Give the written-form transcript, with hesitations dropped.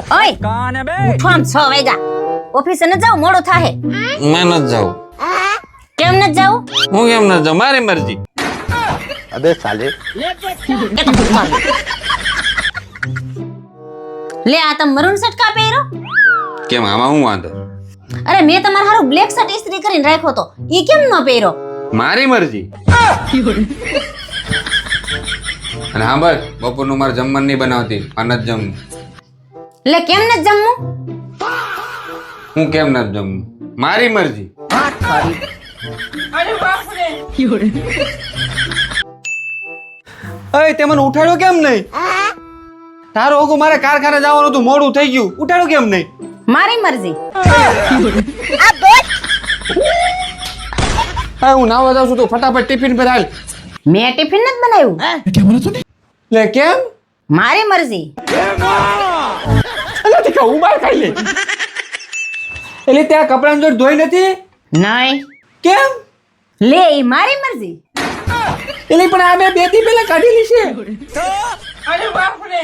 ઓય ઉઠો આમ 6 વાગ્યા ઓફિસે ન જાવ મોડું થાહે मैं न जाऊं કેમ ન જાવ હું કેમ ન જાઉં મારી મરજી अबे साले લે આ તમ મરૂન શર્ટ કા પહેરો કેમ આમાં હું વાંધો અરે મેં તમાર હારું બ્લેક શર્ટ ઇસ્ત્રી કરીને રાખ્યો તો ઈ કેમ ન પહેરો મારી મરજી અને હા બસ બપોરનું મારે જમવાનું નહીં બનાવતી અને જ જમવું લે કેમ ન જમવું હું કેમ ન જમવું મારી મરજી અય તે મને ઉઠાડ્યો કેમ નહીં તારો ઓગો મારે કારખાને જવાનું હતું મોડું થઈ ગયું ઉઠાડ્યો કેમ નહીં મારી મરજી હા હું નાવા જાઉં છું તો ફટાફટ ટિફિન પર હાલ મેં ટિફિન નથી બનાવ્યું લે કેમ મારી મરજી એટલે તે હું બહાર ખાઈ લે એટલે ત્યાં કપડાની જોડ ધોઈ નથી નહીં કેમ લે ઈ મારી મરજી એટલે પણ આ મેં 2 દી પહેલા કાઢેલી છે અરે બાપ રે